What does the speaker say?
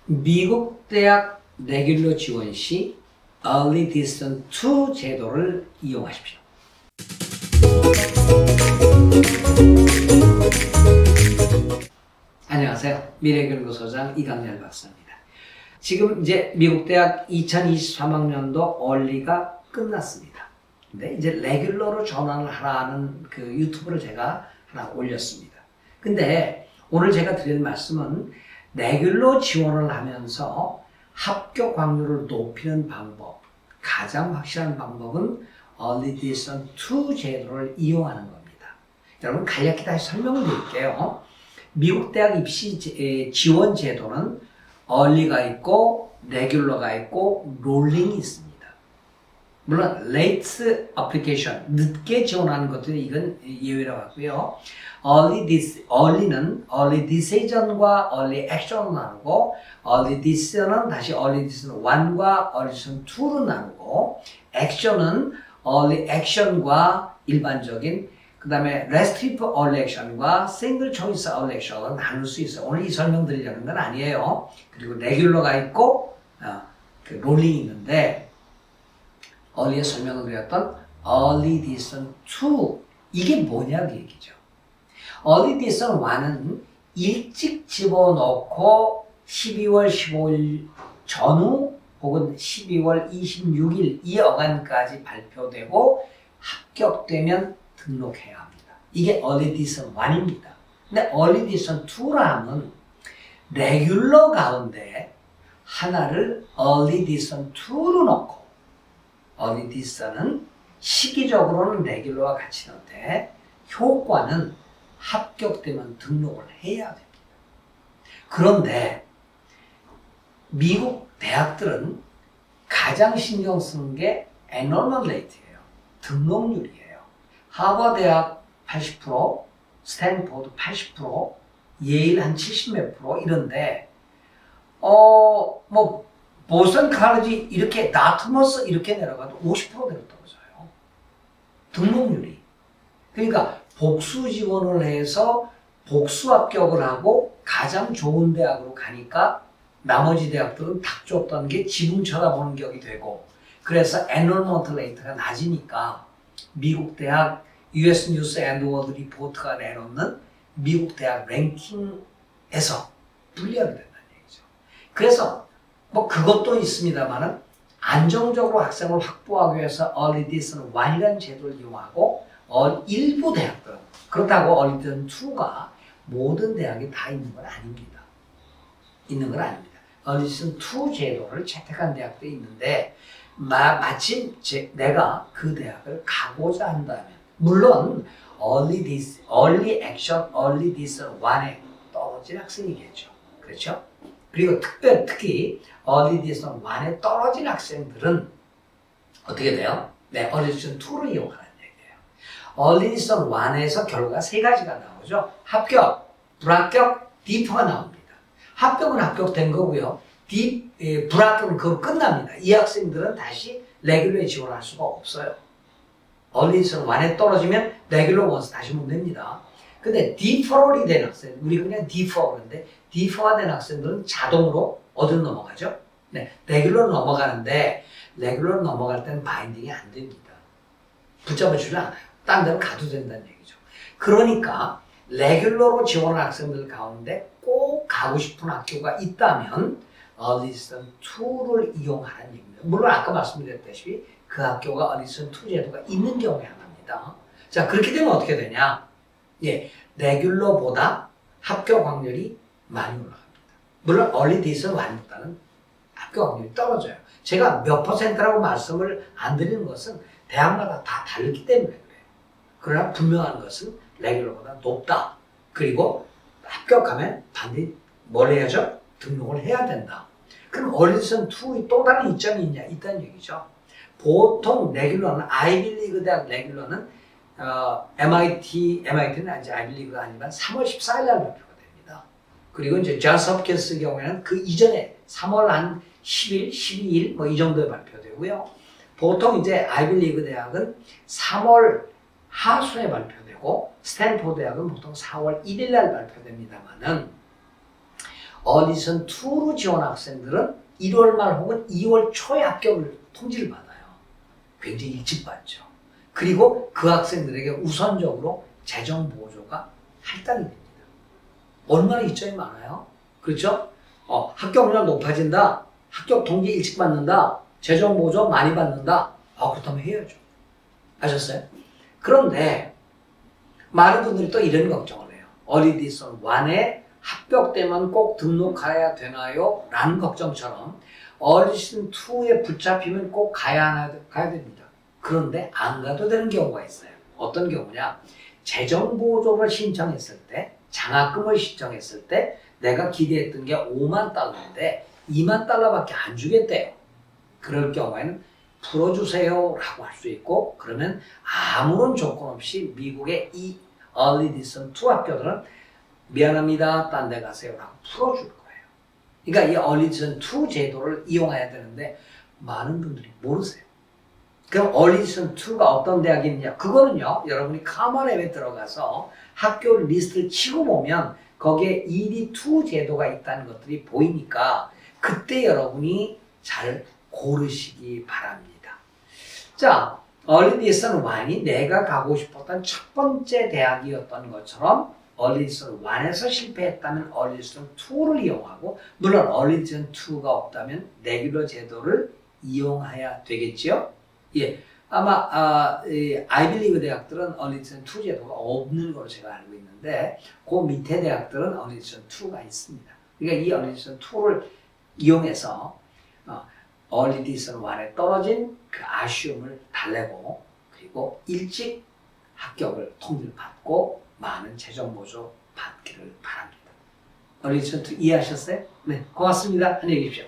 미국 대학 레귤러 지원 시 Early Distance 2 제도를 이용하십시오. 안녕하세요. 미래연구소장 이강렬 박사입니다. 지금 이제 미국 대학 2023학년도 얼리가 끝났습니다. 근데 이제 레귤러로 전환을 하라는 그 유튜브를 제가 하나 올렸습니다. 근데 오늘 제가 드릴 말씀은 레귤러 지원을 하면서 합격 확률을 높이는 방법, 가장 확실한 방법은 Early Distance 2 제도를 이용하는 겁니다. 여러분 간략히 다시 설명을 드릴게요. 미국 대학 입시 지원 제도는 Early가 있고 레귤러가 있고 롤링이 있습니다. 물론 Late Application, 늦게 지원하는 것들이 이건 예외라고 하고요. Early는 Early Decision과 Early Action으로 나누고 Early Decision은 다시 Early Decision 1과 Early Decision 2로 나누고 Action은 Early Action과 일반적인 그 다음에 Restrictive Early Action과 Single Choice Early Action을 나눌 수 있어요. 오늘 이 설명 드리려는 건 아니에요. 그리고 레귤러가 있고 그 롤링이 있는데 얼리에 설명을 드렸던 Early Distance 2 이게 뭐냐고 얘기죠. Early Distance 1은 일찍 집어넣고 12월 15일 전후 혹은 12월 26일 이 어간까지 발표되고 합격되면 등록해야 합니다. 이게 Early Distance 1입니다. 근데 Early Distance 2라 하면 레귤러 가운데 하나를 Early Distance 2로 넣고 Early Distance는 시기적으로는 레귤러와 같이 넣는데 효과는 합격되면 등록을 해야 됩니다. 그런데 미국 대학들은 가장 신경 쓰는 게 enrollment rate예요. 등록률이에요. 하버드 대학 80%, 스탠포드 80%, 예일 한 70 몇 프로 이런데 보스턴 칼리지 이렇게 다트머스 이렇게 내려가도 50%대로 떨어져요. 등록률이. 그러니까 복수 지원을 해서 복수 합격을 하고 가장 좋은 대학으로 가니까 나머지 대학들은 탁 줬다는 게 지붕 쳐다보는 격이 되고 그래서 enrollment rate가 낮으니까 미국 대학 US News and World Report가 내놓는 미국 대학 랭킹에서 분리하게 된다는 얘기죠. 그래서 그것도 있습니다만은 안정적으로 학생을 확보하기 위해서 Early Distance 1이라는 제도를 이용하고 일부 대학들은 그렇다고 Early Distance 2가 모든 대학이 다 있는 건 아닙니다. Early Distance 2 제도를 채택한 대학들이 있는데 마침 내가 그 대학을 가고자 한다면 물론 Early Action, Early Distance 1에 떨어진 학생이겠죠. 그렇죠? 그리고 특히 Early Distance 1에 떨어진 학생들은 어떻게 돼요? 네, Early Distance 2를 이용하는 얘기예요. Early Distance 1에서 결과가 세 가지가 나오죠. 합격, 불합격, 디프가 나옵니다. 합격은 합격된 거고요. 불합격은 그거 끝납니다. 이 학생들은 다시 레귤러에 지원할 수가 없어요. Early Distance 1에 떨어지면 레귤러 원서 다시 못 냅니다. 근데 디퍼럴이 된 학생, 우리가 그냥 디퍼 그러는데 디퍼가 된 학생들은 자동으로 어디로 넘어가죠? 네, 레귤러로 넘어가는데 레귤러로 넘어갈 때는 바인딩이 안 됩니다. 붙잡아주지 않아요. 딴 데로 가도 된다는 얘기죠. 그러니까 레귤러로 지원한 학생들 가운데 꼭 가고 싶은 학교가 있다면 Early Distance 2를 이용하라는 얘기입니다. 물론 아까 말씀드렸다시피 그 학교가 Early Distance 2 제도가 있는 경우에 하나입니다. 자, 그렇게 되면 어떻게 되냐? 예, 레귤러보다 합격 확률이 많이 올라갑니다. 물론 Early Distance 1보다는 합격 확률이 떨어져요. 제가 몇 %라고 말씀을 안 드리는 것은 대학마다 다 다르기 때문에 그래요. 그러나 분명한 것은 레귤러보다 높다. 그리고 합격하면 반드시 뭘 해야죠? 등록을 해야 된다. 그럼 Early Distance 2의 또 다른 이점이 있다는 얘기죠. 보통 레귤러는 아이비리그 대학 레귤러는 MIT는 아직 아이비리그가 아니지만 3월 14일 날 발표가 됩니다. 그리고 이제 존스 홉킨스 경우에는 그 이전에 3월 한 10일, 12일 뭐 이 정도에 발표되고요. 보통 이제 아이비리그 대학은 3월 하순에 발표되고 스탠포드 대학은 보통 4월 1일 날 발표됩니다만은 어디션 2로 지원 학생들은 1월 말 혹은 2월 초에 합격을 통지를 받아요. 굉장히 일찍 받죠. 그리고 그 학생들에게 우선적으로 재정 보조가 할당이 됩니다. 얼마나 이점이 많아요? 그렇죠? 합격률이 높아진다. 합격 통지 일찍 받는다. 재정 보조 많이 받는다. 그렇다면 해야죠. 아셨어요? 그런데 많은 분들이 또 이런 걱정을 해요. 어리디선 1에 합격되면 꼭 등록해야 되나요? 라는 걱정처럼 어리디선 2에 붙잡히면 꼭 가야 됩니다. 그런데 안 가도 되는 경우가 있어요. 어떤 경우냐? 재정 보조를 신청했을 때, 장학금을 신청했을 때 내가 기대했던 게 5만 달러인데 2만 달러밖에 안 주겠대요. 그럴 경우에는 풀어주세요 라고 할 수 있고, 그러면 아무런 조건 없이 미국의 이 Early Discount 2 학교들은 미안합니다, 딴 데 가세요 라고 풀어줄 거예요. 그러니까 이 Early Discount 2 제도를 이용해야 되는데 많은 분들이 모르세요. 그럼 Early Discount 2가 어떤 대학이 있느냐? 그거는요, 여러분이 카먼 앱에 들어가서 학교 리스트를 치고 보면 거기에 ED2 제도가 있다는 것들이 보이니까 그때 여러분이 잘 고르시기 바랍니다. 자, Early Discount 1이 내가 가고 싶었던 첫 번째 대학이었던 것처럼 Early Discount 1에서 실패했다면 Early Discount 2를 이용하고, 물론 Early Discount 2가 없다면 레귤러 제도를 이용해야 되겠죠. 예, 아마 아이빌리그 대학들은 Early Discount 2 제도가 없는 걸로 제가 알고 있는데 그 밑에 대학들은 Early Discount 2가 있습니다. 그러니까 이 Early Discount 2를 이용해서 Early Discount 1에 떨어진 그 아쉬움을 달래고, 그리고 일찍 합격을 통지를 받고 많은 재정 보조 받기를 바랍니다. Early Discount 2 이해하셨어요? 네, 고맙습니다. 안녕히 계십시오.